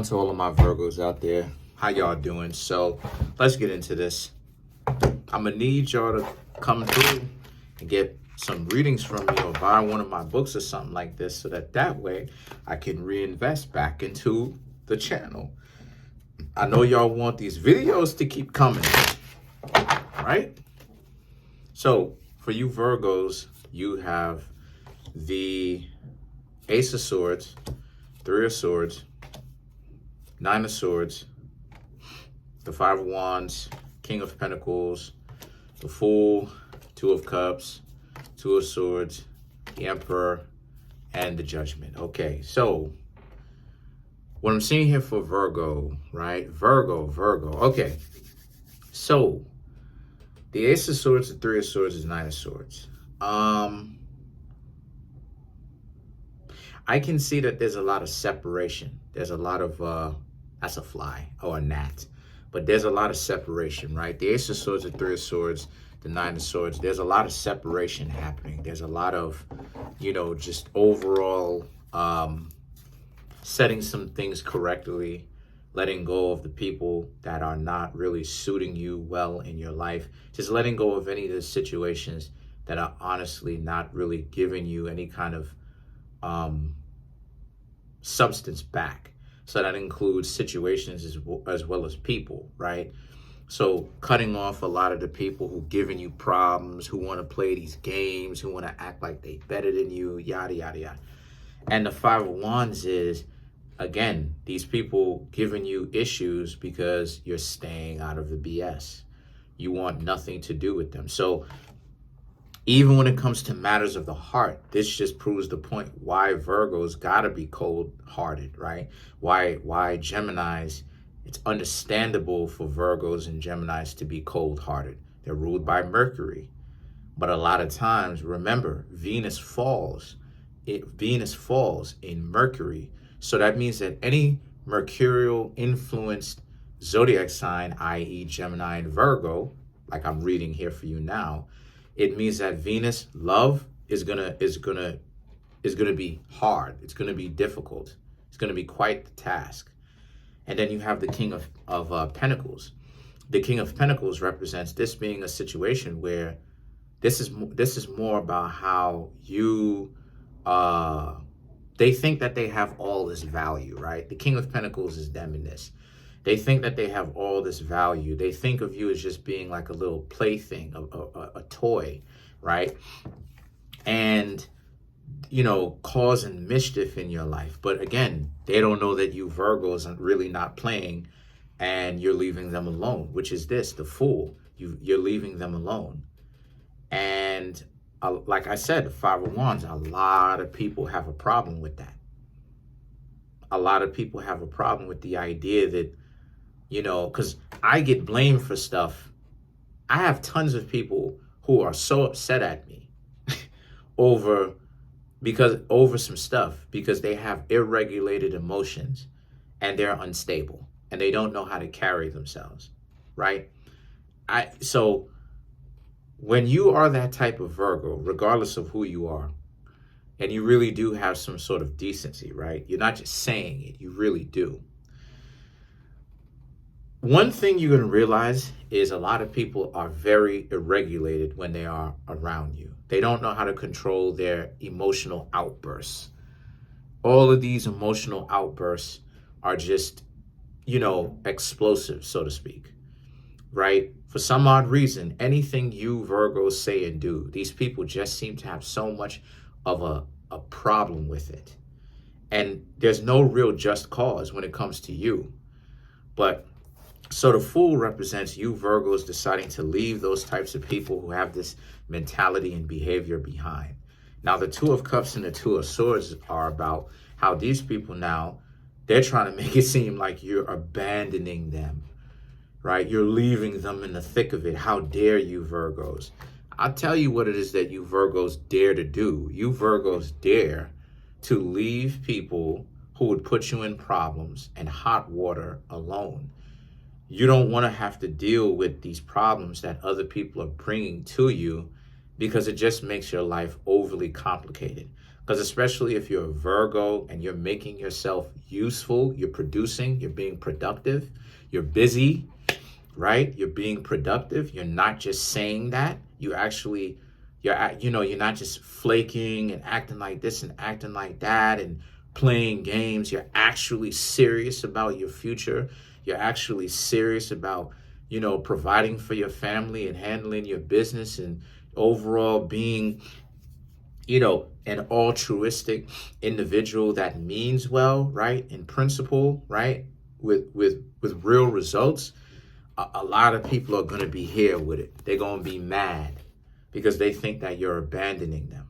on to all of my Virgos out there. How y'all doing? So let's get into this. I'm gonna need y'all to come through and get some readings from me or buy one of my books or something like this, so that way I can reinvest back into the channel. I know y'all want these videos to keep coming, right? So for you Virgos, you have the Ace of Swords, Three of Swords, Nine of Swords, the Five of Wands, King of Pentacles, the Fool, Two of Cups, Two of Swords, the Emperor, and the Judgment. Okay, so what I'm seeing here for Virgo, right? Virgo. Okay, so the Ace of Swords, the Three of Swords, is Nine of Swords. I can see that there's a lot of separation. There's a lot of, that's a fly or a gnat. But there's a lot of separation, right? The Ace of Swords, the Three of Swords, the Nine of Swords. There's a lot of separation happening. There's a lot of, just overall setting some things correctly, letting go of the people that are not really suiting you well in your life. Just letting go of any of the situations that are honestly not really giving you any kind of substance back. So that includes situations as well as people, right? So cutting off a lot of the people who giving you problems, who want to play these games, who want to act like they better than you, yada, yada, yada. And the Five of Wands is, again, these people giving you issues because you're staying out of the BS. You want nothing to do with them. So even when it comes to matters of the heart, this just proves the point why Virgos gotta be cold-hearted, right? Why Geminis, it's understandable for Virgos and Geminis to be cold-hearted. They're ruled by Mercury. But a lot of times, remember, Venus falls in Mercury. So that means that any mercurial-influenced zodiac sign, i.e. Gemini and Virgo, like I'm reading here for you now, it means that Venus love is gonna be hard. It's gonna be difficult. It's gonna be quite the task. And then you have the King of Pentacles. The King of Pentacles represents this being a situation where this is more about how you they think that they have all this value, right? The King of Pentacles is them in this. They think that they have all this value. They think of you as just being like a little plaything, a toy, right? And, causing mischief in your life. But again, they don't know that you Virgos are really not playing and you're leaving them alone, which is this, the Fool. You're leaving them alone. And like I said, the Five of Wands, a lot of people have a problem with that. A lot of people have a problem with the idea that, because I get blamed for stuff. I have tons of people who are so upset at me over some stuff because they have irregulated emotions and they're unstable and they don't know how to carry themselves, right? So when you are that type of Virgo, regardless of who you are, and you really do have some sort of decency, right? You're not just saying it, you really do. One thing you're going to realize is a lot of people are very irregulated when they are around you. They don't know how to control their emotional outbursts. All of these emotional outbursts are just, explosive, so to speak, right? For some odd reason, anything you Virgos say and do, these people just seem to have so much of a problem with it. And there's no real just cause when it comes to you. But so the Fool represents you Virgos deciding to leave those types of people who have this mentality and behavior behind. Now, the Two of Cups and the Two of Swords are about how these people now, they're trying to make it seem like you're abandoning them, right? You're leaving them in the thick of it. How dare you Virgos? I'll tell you what it is that you Virgos dare to do. You Virgos dare to leave people who would put you in problems and hot water alone. You don't want to have to deal with these problems that other people are bringing to you because it just makes your life overly complicated. Because especially if you're a Virgo and you're making yourself useful, you're producing, you're being productive, you're busy, right? You're being productive. You're not just saying that. You actually, you're not just flaking and acting like this and acting like that and playing games. You're actually serious about your future. You're actually serious about, providing for your family and handling your business and overall being, an altruistic individual that means well, right? In principle, right? With real results. A lot of people are going to be here with it. They're going to be mad because they think that you're abandoning them.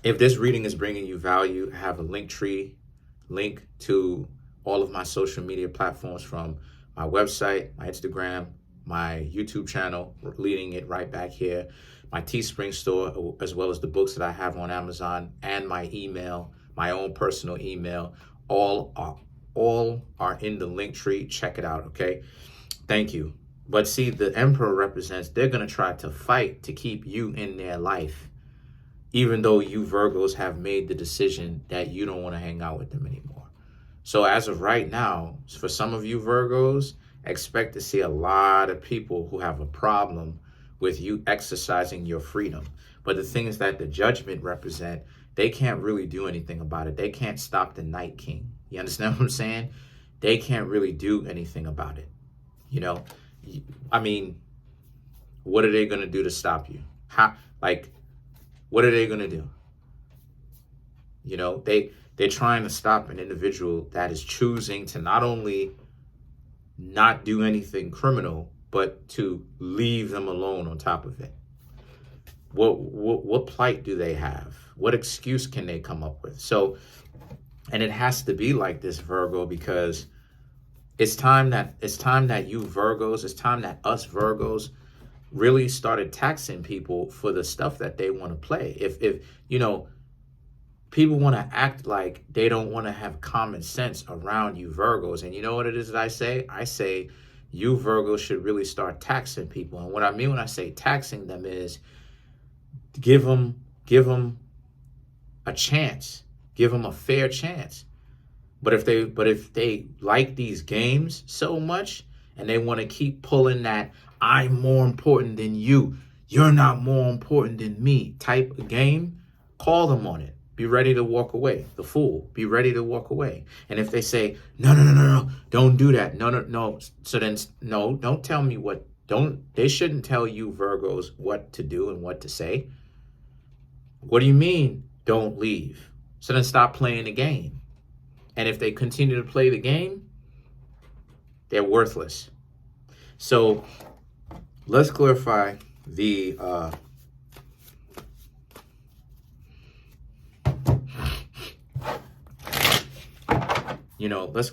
If this reading is bringing you value, I have a link to all of my social media platforms, from my website, my Instagram, my YouTube channel, leading it right back here, my Teespring store, as well as the books that I have on Amazon, and my email, my own personal email. All are in the link tree. Check it out, okay? Thank you. But see, the Emperor represents, they're going to try to fight to keep you in their life, even though you Virgos have made the decision that you don't want to hang out with them anymore. So as of right now, for some of you Virgos, expect to see a lot of people who have a problem with you exercising your freedom. But the thing is that the Judgment represent, they can't really do anything about it. They can't stop the Night King. You understand what I'm saying? They can't really do anything about it. I mean, what are they going to do to stop you? What are they going to do? They're trying to stop an individual that is choosing to not only not do anything criminal, but to leave them alone on top of it. What plight do they have? What excuse can they come up with? So, and it has to be like this, Virgo, because it's time that you Virgos, it's time that us Virgos really started taxing people for the stuff that they want to play. If people want to act like they don't want to have common sense around you Virgos, and you know what it is that I say? I say you Virgos should really start taxing people. And what I mean when I say taxing them is give them a chance, give them a fair chance. But if they like these games so much and they want to keep pulling that I'm more important than you, you're not more important than me type of game, call them on it. Be ready to walk away. The fool, be ready to walk away. And if they say, no, don't do that. No. So then, no, don't tell me they shouldn't tell you Virgos what to do and what to say. What do you mean, don't leave? So then stop playing the game. And if they continue to play the game, they're worthless. So let's clarify the let's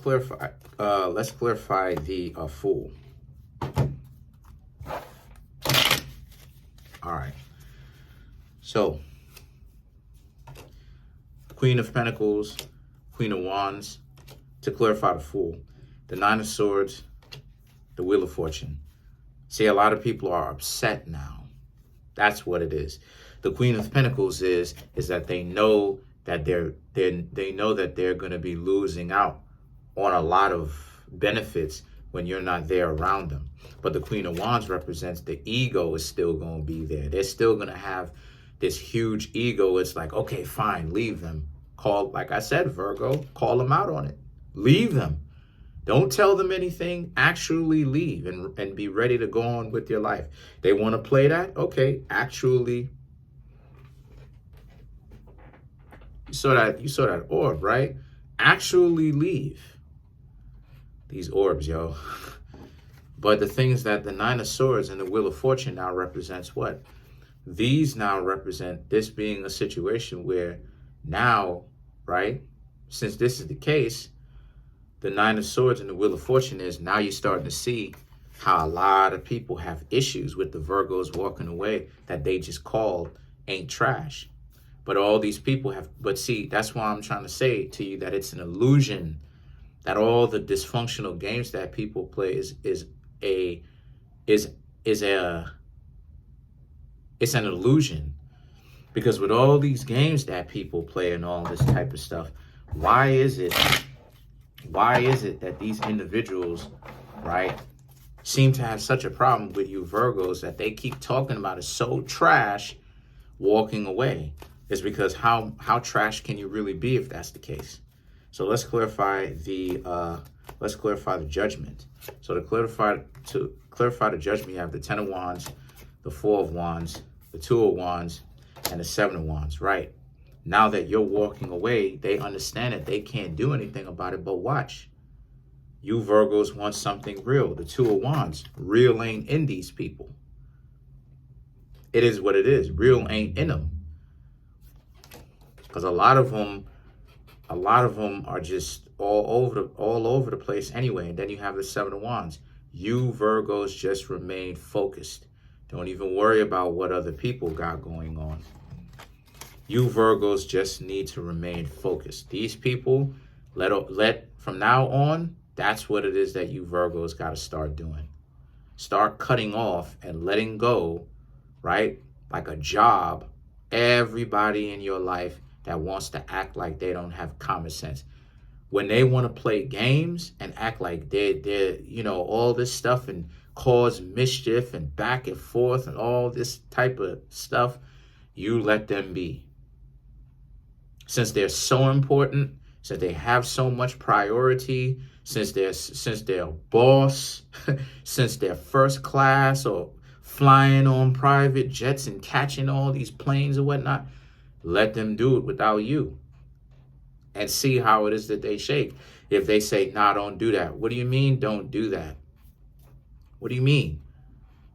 clarify the Fool. All right. So Queen of Pentacles, Queen of Wands, to clarify the Fool, the Nine of Swords, the Wheel of Fortune. See, a lot of people are upset now. That's what it is. The Queen of Pentacles is that they know that they know that they're going to be losing out on a lot of benefits when you're not there around them. But the Queen of Wands represents the ego is still going to be there. They're still going to have this huge ego. It's like, okay, fine, leave them. Like I said, Virgo, call them out on it. Leave them. Don't tell them anything. Actually leave and be ready to go on with your life. They want to play that? Okay, actually. You saw that orb, right? Actually leave. These orbs, yo. But the thing is that the Nine of Swords and the Wheel of Fortune now represents what? These now represent this being a situation where now, right, since this is the case, the Nine of Swords and the Wheel of Fortune is now you're starting to see how a lot of people have issues with the Virgos walking away that they just called ain't trash. But all these people have, but see, that's why I'm trying to say to you that it's an illusion, that all the dysfunctional games that people play it's an illusion. Because with all these games that people play and all this type of stuff, why is it that these individuals, right, seem to have such a problem with you Virgos that they keep talking about it so trash, walking away? It's because how trash can you really be if that's the case? So let's clarify the judgment. So to clarify the judgment, you have the 10 of Wands, the 4 of Wands, the 2 of Wands, and the 7 of Wands, right? Now that you're walking away, they understand that they can't do anything about it, but watch. You Virgos want something real. The 2 of Wands, real ain't in these people. It is what it is. Real ain't in them. Because a lot of them are just all over the place anyway. And then you have the 7 of Wands. You Virgos just remain focused. Don't even worry about what other people got going on. You Virgos just need to remain focused. These people, let from now on, that's what it is that you Virgos got to start doing. Start cutting off and letting go, right? Like a job, everybody in your life that wants to act like they don't have common sense. When they want to play games and act like they're all this stuff and cause mischief and back and forth and all this type of stuff, you let them be. Since they're so important, since they have so much priority, since they're a boss, since they're first class or flying on private jets and catching all these planes and whatnot, let them do it without you and see how it is that they shake. If they say, nah, don't do that. What do you mean don't do that? What do you mean?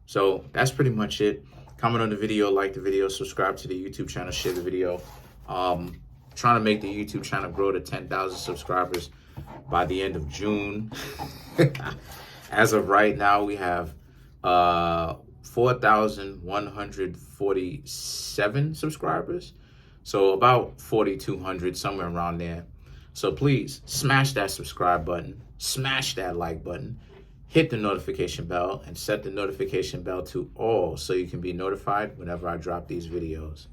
So that's pretty much it. Comment on the video, like the video, subscribe to the YouTube channel, share the video. Trying to make the YouTube channel grow to 10,000 subscribers by the end of June. As of right now, we have 4,147 subscribers. So about 4,200, somewhere around there. So please smash that subscribe button, smash that like button, hit the notification bell, and set the notification bell to all so you can be notified whenever I drop these videos.